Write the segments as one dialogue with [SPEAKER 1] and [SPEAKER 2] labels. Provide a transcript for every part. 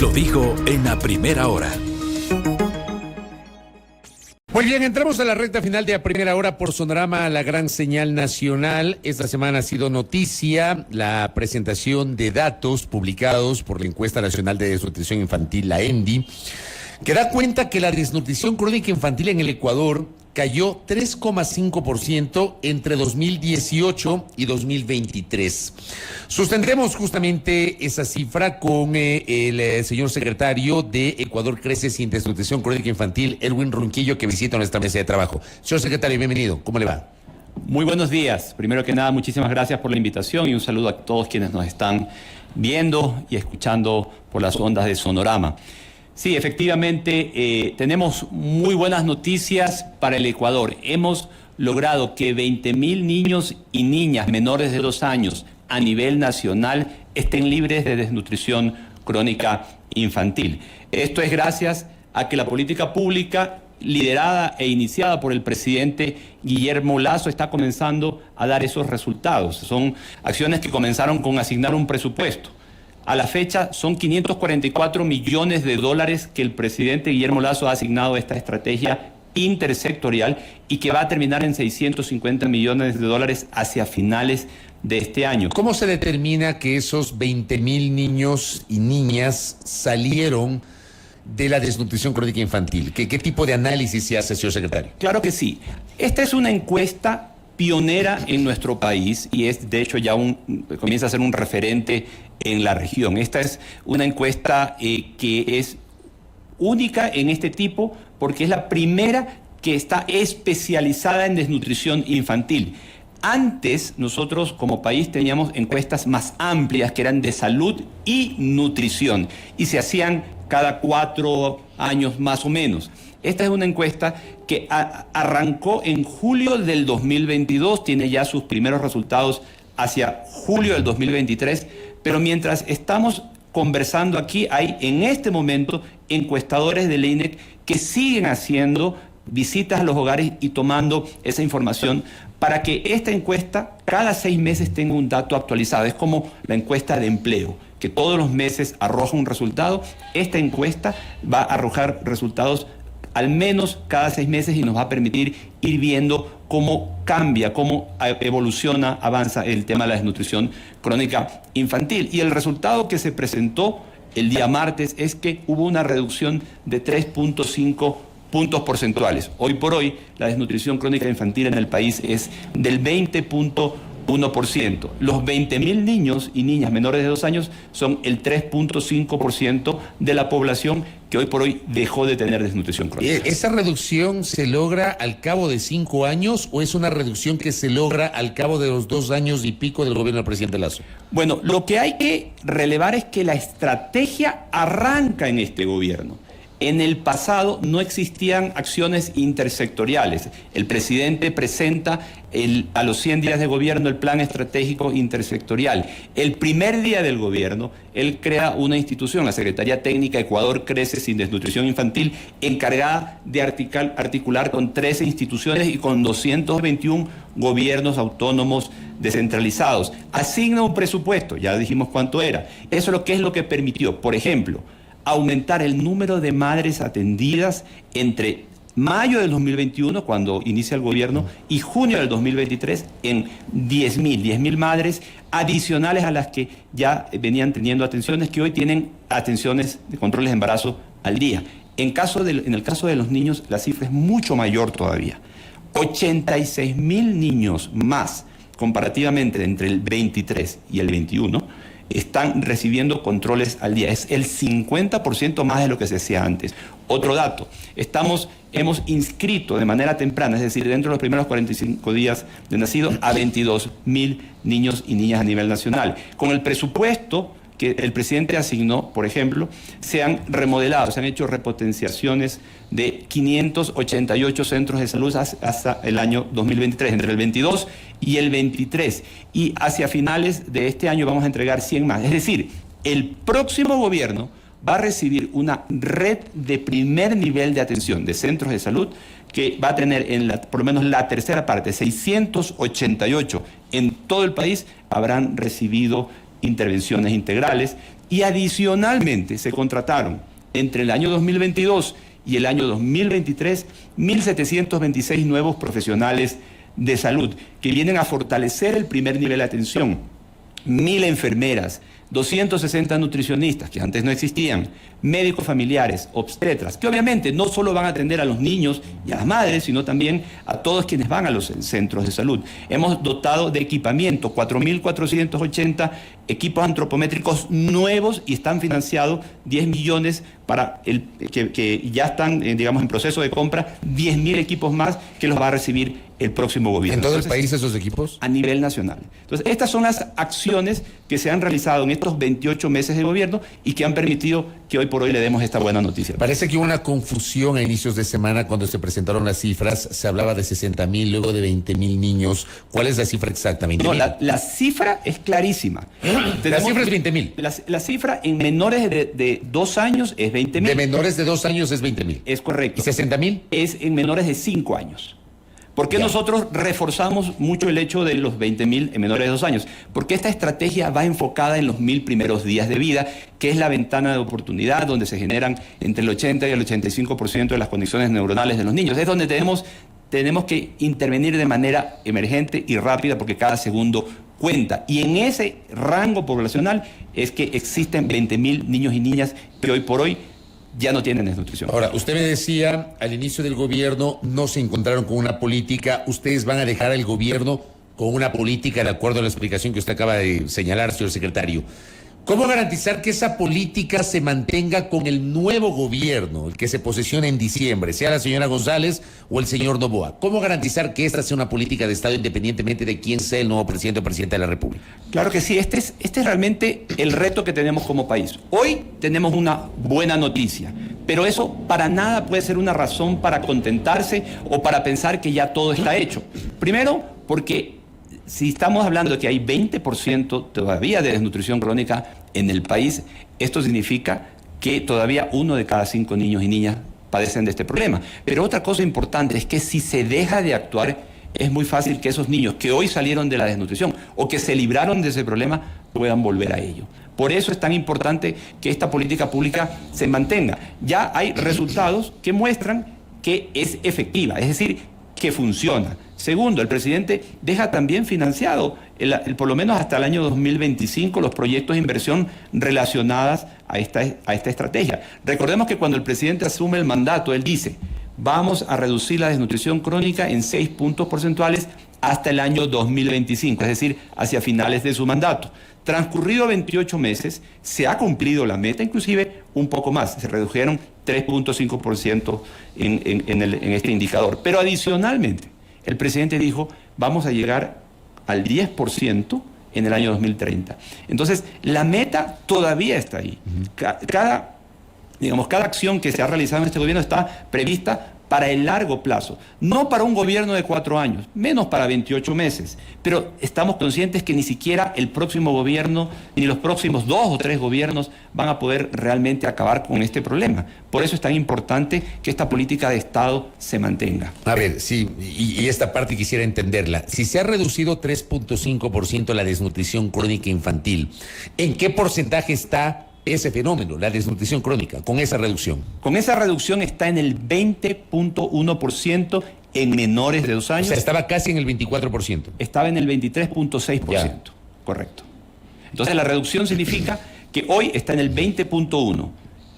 [SPEAKER 1] Lo dijo en la primera hora.
[SPEAKER 2] Muy bien, entramos a la recta final de A Primera Hora por Sonorama, la gran señal nacional. Esta semana ha sido noticia la presentación de datos publicados por la Encuesta Nacional de Desnutrición Infantil, la ENDI, que da cuenta que la desnutrición crónica infantil en el Ecuador cayó 3,5% entre 2018 y 2023. Sustentemos justamente esa cifra con el señor secretario de Ecuador Crece Sin Desnutrición Crónica Infantil, Erwin Ronquillo, que visita nuestra mesa de trabajo. Señor secretario, bienvenido. ¿Cómo le va?
[SPEAKER 3] Muy buenos días. Primero que nada, muchísimas gracias por la invitación y un saludo a todos quienes nos están viendo y escuchando por las ondas de Sonorama. Sí, efectivamente, tenemos muy buenas noticias para el Ecuador. Hemos logrado que 20.000 niños y niñas menores de 2 años a nivel nacional estén libres de desnutrición crónica infantil. Esto es gracias a que la política pública liderada e iniciada por el presidente Guillermo Lasso está comenzando a dar esos resultados. Son acciones que comenzaron con asignar un presupuesto. A la fecha son 544 millones de dólares que el presidente Guillermo Lasso ha asignado a esta estrategia intersectorial y que va a terminar en 650 millones de dólares hacia finales de este año.
[SPEAKER 2] ¿Cómo se determina que esos 20.000 niños y niñas salieron de la desnutrición crónica infantil? ¿Qué tipo de análisis se hace, señor secretario?
[SPEAKER 3] Claro que sí. Esta es una encuesta pionera en nuestro país y es de hecho ya comienza a ser un referente en la región. Esta es una encuesta que es única en este tipo porque es la primera que está especializada en desnutrición infantil. Antes nosotros como país teníamos encuestas más amplias que eran de salud y nutrición y se hacían cada 4 años más o menos. Esta es una encuesta que arrancó en julio del 2022, tiene ya sus primeros resultados hacia julio del 2023, pero mientras estamos conversando aquí, hay en este momento encuestadores del INEC que siguen haciendo visitas a los hogares y tomando esa información para que esta encuesta cada 6 meses tenga un dato actualizado. Es como la encuesta de empleo, que todos los meses arroja un resultado. Esta encuesta va a arrojar resultados al menos cada 6 meses y nos va a permitir ir viendo cómo cambia, cómo evoluciona, avanza el tema de la desnutrición crónica infantil. Y el resultado que se presentó el día martes es que hubo una reducción de 3.5 puntos porcentuales. Hoy por hoy, la desnutrición crónica infantil en el país es del 20.1%. Los 20.000 niños y niñas menores de 2 años son el 3.5% de la población que hoy por hoy dejó de tener desnutrición crónica.
[SPEAKER 2] ¿Esa reducción se logra al cabo de 5 años o es una reducción que se logra al cabo de los 2 años y pico del gobierno del presidente Lasso?
[SPEAKER 3] Bueno, lo que hay que relevar es que la estrategia arranca en este gobierno. En el pasado no existían acciones intersectoriales. El presidente presenta a los 100 días de gobierno el plan estratégico intersectorial. El primer día del gobierno, él crea una institución, la Secretaría Técnica Ecuador Crece Sin Desnutrición Infantil, encargada de articular con 13 instituciones y con 221 gobiernos autónomos descentralizados. Asigna un presupuesto, ya dijimos cuánto era. Eso es lo que permitió, por ejemplo, aumentar el número de madres atendidas entre mayo del 2021, cuando inicia el gobierno, y junio del 2023 en 10.000 madres adicionales a las que ya venían teniendo atenciones, que hoy tienen atenciones de controles de embarazo al día. En el caso de los niños, la cifra es mucho mayor todavía. 86.000 niños más, comparativamente entre el 23 y el 21, están recibiendo controles al día. Es el 50% más de lo que se hacía antes. Otro dato, hemos inscrito de manera temprana, es decir, dentro de los primeros 45 días de nacido, a 22.000 niños y niñas a nivel nacional. Con el presupuesto que el presidente asignó, por ejemplo, se han remodelado, se han hecho repotenciaciones de 588 centros de salud hasta el año 2023, entre el 22 y el 23. Y hacia finales de este año vamos a entregar 100 más. Es decir, el próximo gobierno va a recibir una red de primer nivel de atención de centros de salud que va a tener por lo menos la tercera parte, 688 en todo el país, habrán recibido intervenciones integrales y adicionalmente se contrataron entre el año 2022 y el año 2023 1.726 nuevos profesionales de salud que vienen a fortalecer el primer nivel de atención. 1.000 enfermeras, 260 nutricionistas que antes no existían, médicos familiares, obstetras, que obviamente no solo van a atender a los niños y a las madres, sino también a todos quienes van a los centros de salud. Hemos dotado de equipamiento 4.480 equipos antropométricos nuevos y están financiados 10 millones para que ya están, digamos, en proceso de compra, 10.000 equipos más que los va a recibir el próximo gobierno.
[SPEAKER 2] ¿En todo el país esos equipos?
[SPEAKER 3] A nivel nacional. Entonces, estas son las acciones que se han realizado en estos 28 meses de gobierno y que han permitido que hoy por hoy le demos esta buena noticia.
[SPEAKER 2] Parece que hubo una confusión a inicios de semana cuando se presentaron las cifras. Se hablaba de 60.000, luego de 20.000 niños. ¿Cuál es la cifra exacta?
[SPEAKER 3] No, la cifra es clarísima.
[SPEAKER 2] La cifra es 20.000.
[SPEAKER 3] La cifra en menores de 2 años es 20.000.
[SPEAKER 2] De menores de 2 años es 20.000.
[SPEAKER 3] Es correcto.
[SPEAKER 2] ¿Y 60.000?
[SPEAKER 3] Es en menores de 5 años. ¿Por qué nosotros reforzamos mucho el hecho de los 20.000 en menores de 2 años? Porque esta estrategia va enfocada en los 1.000 primeros días de vida, que es la ventana de oportunidad donde se generan entre el 80 y el 85% de las conexiones neuronales de los niños. Es donde tenemos que intervenir de manera emergente y rápida porque cada segundo cuenta. Y en ese rango poblacional es que existen 20.000 niños y niñas que hoy por hoy ya no tienen desnutrición.
[SPEAKER 2] Ahora, usted me decía, al inicio del gobierno no se encontraron con una política. ¿Ustedes van a dejar al gobierno con una política de acuerdo a la explicación que usted acaba de señalar, señor secretario? ¿Cómo garantizar que esa política se mantenga con el nuevo gobierno, el que se posesiona en diciembre, sea la señora González o el señor Noboa? ¿Cómo garantizar que esta sea una política de Estado independientemente de quién sea el nuevo presidente o presidenta de la República?
[SPEAKER 3] Claro que sí, este es realmente el reto que tenemos como país. Hoy tenemos una buena noticia, pero eso para nada puede ser una razón para contentarse o para pensar que ya todo está hecho. Primero, porque si estamos hablando de que hay 20% todavía de desnutrición crónica en el país, esto significa que todavía 1 de cada 5 niños y niñas padecen de este problema. Pero otra cosa importante es que si se deja de actuar, es muy fácil que esos niños que hoy salieron de la desnutrición o que se libraron de ese problema puedan volver a ello. Por eso es tan importante que esta política pública se mantenga. Ya hay resultados que muestran que es efectiva, es decir, que funciona. Segundo, el presidente deja también financiado, por lo menos hasta el año 2025, los proyectos de inversión relacionados a esta estrategia. Recordemos que cuando el presidente asume el mandato, él dice, vamos a reducir la desnutrición crónica en 6 puntos porcentuales hasta el año 2025, es decir, hacia finales de su mandato. Transcurrido 28 meses, se ha cumplido la meta, inclusive un poco más, se redujeron 3.5% en este indicador. Pero adicionalmente, el presidente dijo, vamos a llegar al 10% en el año 2030. Entonces, la meta todavía está ahí. Cada acción que se ha realizado en este gobierno está prevista para el largo plazo, no para un gobierno de 4 años, menos para 28 meses, pero estamos conscientes que ni siquiera el próximo gobierno, ni los próximos 2 o 3 gobiernos van a poder realmente acabar con este problema. Por eso es tan importante que esta política de Estado se mantenga.
[SPEAKER 2] A ver, sí, y esta parte quisiera entenderla. Si se ha reducido 3.5% la desnutrición crónica infantil, ¿en qué porcentaje está ese fenómeno, la desnutrición crónica, con esa reducción?
[SPEAKER 3] Con esa reducción está en el 20.1% en menores de 2 años.
[SPEAKER 2] O sea, estaba casi en el 24%.
[SPEAKER 3] Estaba en el 23.6%, correcto. Entonces la reducción significa que hoy está en el 20.1%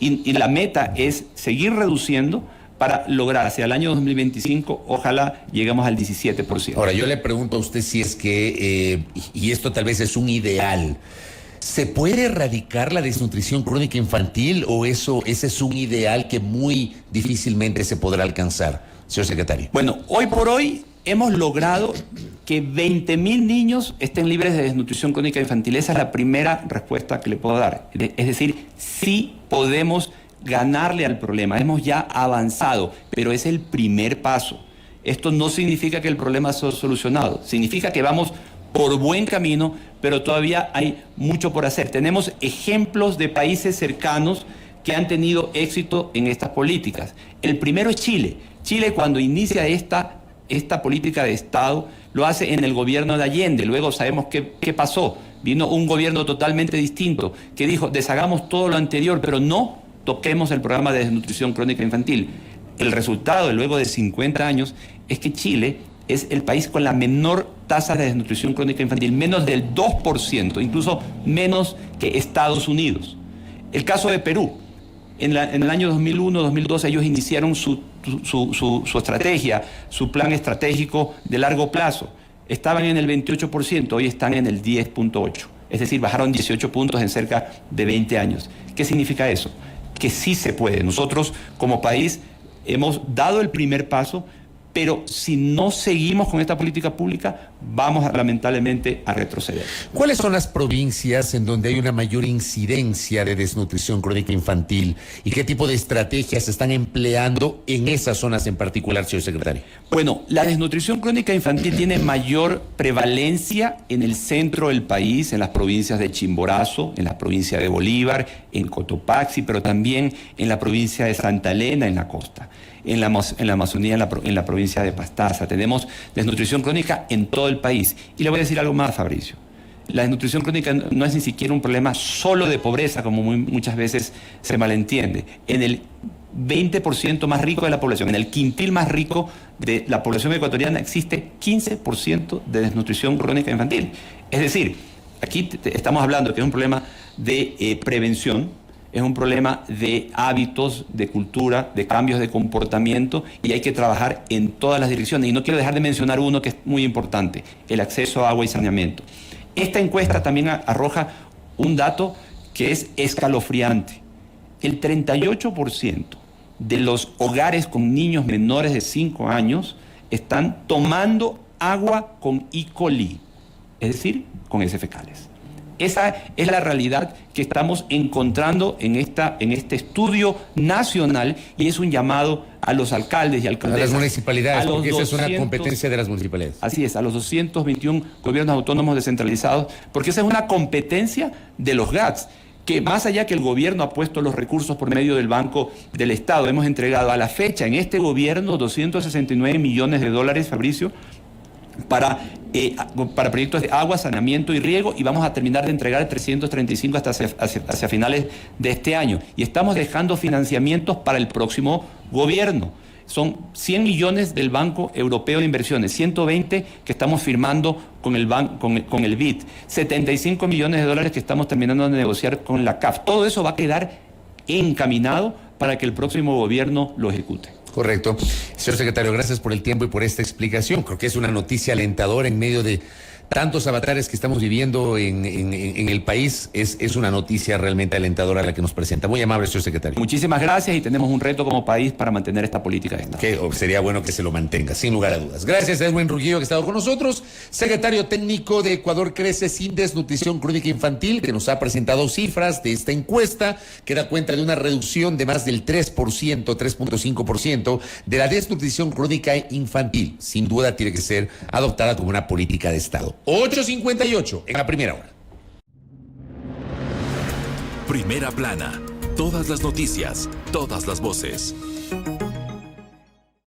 [SPEAKER 3] y la meta es seguir reduciendo para lograr hacia el año 2025, ojalá lleguemos al 17%.
[SPEAKER 2] Ahora, yo le pregunto a usted si es que, y esto tal vez es un ideal, ¿se puede erradicar la desnutrición crónica infantil o ese es un ideal que muy difícilmente se podrá alcanzar, señor secretario?
[SPEAKER 3] Bueno, hoy por hoy hemos logrado que 20.000 niños estén libres de desnutrición crónica infantil. Esa es la primera respuesta que le puedo dar. Es decir, sí podemos ganarle al problema, hemos ya avanzado, pero es el primer paso. Esto no significa que el problema sea solucionado, significa que vamos por buen camino, pero todavía hay mucho por hacer. Tenemos ejemplos de países cercanos que han tenido éxito en estas políticas. El primero es Chile. Chile, cuando inicia esta política de Estado, lo hace en el gobierno de Allende. Luego sabemos qué pasó. Vino un gobierno totalmente distinto que dijo, deshagamos todo lo anterior, pero no toquemos el programa de desnutrición crónica infantil. El resultado, luego de 50 años, es que Chile es el país con la menor tasa de desnutrición crónica infantil, menos del 2%, incluso menos que Estados Unidos. El caso de Perú. En el año 2001-2012 ellos iniciaron su estrategia, su plan estratégico de largo plazo. Estaban en el 28%, hoy están en el 10.8%. Es decir, bajaron 18 puntos en cerca de 20 años. ¿Qué significa eso? Que sí se puede. Nosotros como país hemos dado el primer paso, pero si no seguimos con esta política pública, vamos lamentablemente a retroceder.
[SPEAKER 2] ¿Cuáles son las provincias en donde hay una mayor incidencia de desnutrición crónica infantil y qué tipo de estrategias se están empleando en esas zonas en particular, señor secretario?
[SPEAKER 3] Bueno, la desnutrición crónica infantil tiene mayor prevalencia en el centro del país, en las provincias de Chimborazo, en la provincia de Bolívar, en Cotopaxi, pero también en la provincia de Santa Elena, en la costa. En la Amazonía, en la provincia de Pastaza. Tenemos desnutrición crónica en todo el país. Y le voy a decir algo más, Fabricio. La desnutrición crónica no es ni siquiera un problema solo de pobreza, como muchas veces se malentiende. En el 20% más rico de la población, en el quintil más rico de la población ecuatoriana, existe 15% de desnutrición crónica infantil. Es decir, aquí estamos hablando que es un problema de prevención, es un problema de hábitos, de cultura, de cambios de comportamiento, y hay que trabajar en todas las direcciones. Y no quiero dejar de mencionar uno que es muy importante, el acceso a agua y saneamiento. Esta encuesta también arroja un dato que es escalofriante. El 38% de los hogares con niños menores de 5 años están tomando agua con E. coli, es decir, con heces fecales. Esa es la realidad que estamos encontrando en este estudio nacional, y es un llamado a los alcaldes y alcaldesas.
[SPEAKER 2] A las municipalidades, porque esa es una competencia de las municipalidades.
[SPEAKER 3] Así es, a los 221 gobiernos autónomos descentralizados, porque esa es una competencia de los GATS, que más allá que el gobierno ha puesto los recursos por medio del Banco del Estado, hemos entregado a la fecha en este gobierno 269 millones de dólares, Fabricio, para proyectos de agua, saneamiento y riego, y vamos a terminar de entregar 335 hasta hacia finales de este año. Y estamos dejando financiamientos para el próximo gobierno. Son 100 millones del Banco Europeo de Inversiones, 120 que estamos firmando con el BID, 75 millones de dólares que estamos terminando de negociar con la CAF. Todo eso va a quedar encaminado para que el próximo gobierno lo ejecute.
[SPEAKER 2] Correcto. Señor secretario, gracias por el tiempo y por esta explicación. Creo que es una noticia alentadora en medio de tantos avatares que estamos viviendo en el país. Es una noticia realmente alentadora la que nos presenta. Muy amable, señor secretario.
[SPEAKER 3] Muchísimas gracias, y tenemos un reto como país para mantener esta política de Estado.
[SPEAKER 2] Que sería bueno que se lo mantenga, sin lugar a dudas. Gracias a Edwin Ruggiero, que ha estado con nosotros, secretario técnico de Ecuador Crece sin Desnutrición Crónica Infantil, que nos ha presentado cifras de esta encuesta que da cuenta de una reducción de más del 3%, 3.5% de la desnutrición crónica infantil. Sin duda tiene que ser adoptada como una política de Estado. 8:58 en la primera hora.
[SPEAKER 1] Primera plana. Todas las noticias, todas las voces.